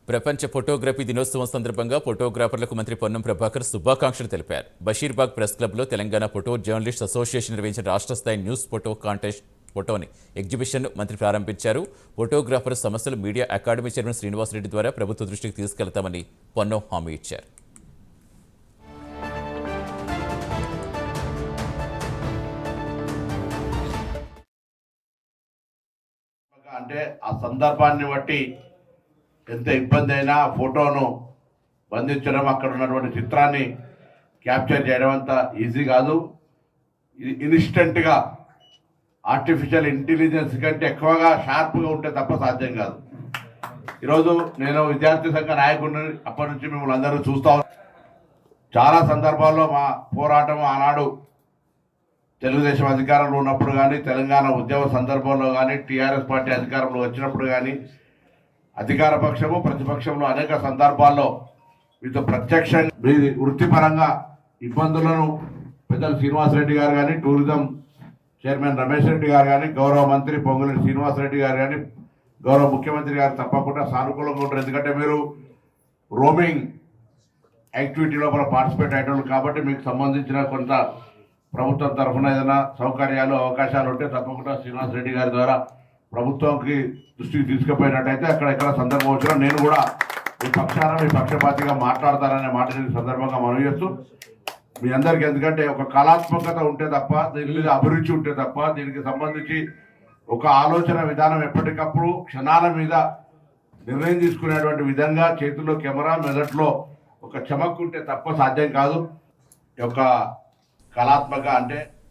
ప్రపంచ ఫోటోగ్రఫీ దినోత్సవం సందర్భంగా ఫోటోగ్రాఫర్లకు మంత్రి పొన్నం ప్రభాకర్ శుభాకాంక్షలు తెలిపారు. బషీర్బాగ్ ప్రెస్ క్లబ్లో తెలంగాణ ఫోటో జర్నలిస్ట్ అసోసియేషన్ నిర్వహించిన రాష్ట్ర స్థాయి న్యూస్ ఫోటో కాంటెస్ట్ ఫోటోని ఎగ్జిబిషన్ను మంత్రి ప్రారంభించారు. ఫోటోగ్రాఫర్ సమస్యలు మీడియా అకాడమీ చైర్మన్ శ్రీనివాసరెడ్డి ద్వారా ప్రభుత్వ దృష్టికి తీసుకెళ్తామని పొన్నం హామీ ఇచ్చారు. అంటే ఆ సందర్భాన్ని బట్టి ఎంత ఇబ్బంది అయినా ఫోటోను బంధించడం, అక్కడ ఉన్నటువంటి చిత్రాన్ని క్యాప్చర్ చేయడం అంత ఈజీ కాదు. ఇది ఇన్స్టెంట్గా ఆర్టిఫిషియల్ ఇంటెలిజెన్స్ కంటే ఎక్కువగా షార్ప్గా ఉంటే తప్ప సాధ్యం కాదు. ఈరోజు నేను విద్యార్థి సంఘ నాయకుడిని, అప్పటి నుంచి మిమ్మల్ని అందరూ చూస్తాం. చాలా సందర్భాల్లో మా పోరాటం ఆనాడు తెలుగుదేశం అధికారంలో ఉన్నప్పుడు కానీ, తెలంగాణ ఉద్యమ సందర్భంలో కానీ, టీఆర్ఎస్ పార్టీ అధికారంలో వచ్చినప్పుడు కానీ, అధికార పక్షము ప్రతిపక్షంలో అనేక సందర్భాల్లో మీతో ప్రత్యక్షంగా మీ వృత్తిపరంగా ఇబ్బందులను పెద్దలు శ్రీనివాసరెడ్డి గారు కానీ, టూరిజం చైర్మన్ రమేష్ రెడ్డి గారు కానీ, గౌరవ మంత్రి పొంగులేటి శ్రీనివాసరెడ్డి గారు కానీ, గౌరవ ముఖ్యమంత్రి గారు తప్పకుండా సానుకూలంగా ఉంటారు. ఎందుకంటే మీరు రోమింగ్ యాక్టివిటీ లోపల పార్టిసిపేట్ అయ్యేటోళ్ళు కాబట్టి మీకు సంబంధించిన కొంత ప్రభుత్వం తరఫున ఏదైనా సౌకర్యాలు అవకాశాలు ఉంటే తప్పకుండా శ్రీనివాసరెడ్డి గారి ద్వారా ప్రభుత్వంకి దృష్టికి తీసుకుపోయినట్టయితే అక్కడెక్కడ సందర్భం వచ్చినా నేను కూడా మీ పక్షాన మీ పక్షపాతిగా మాట్లాడతారనే మాట సందర్భంగా మనవి చేస్తూ మీ అందరికీ, ఎందుకంటే ఒక కళాత్మకత ఉంటే తప్ప, దీని మీద అభిరుచి ఉంటే తప్ప, దీనికి సంబంధించి ఒక ఆలోచన విధానం ఎప్పటికప్పుడు క్షణాల మీద నిర్ణయం తీసుకునేటువంటి విధంగా చేతుల్లో కెమెరా, మెదట్లో ఒక చమక్కుంటే తప్ప సాధ్యం కాదు. ఈ యొక్క కళాత్మక అంటే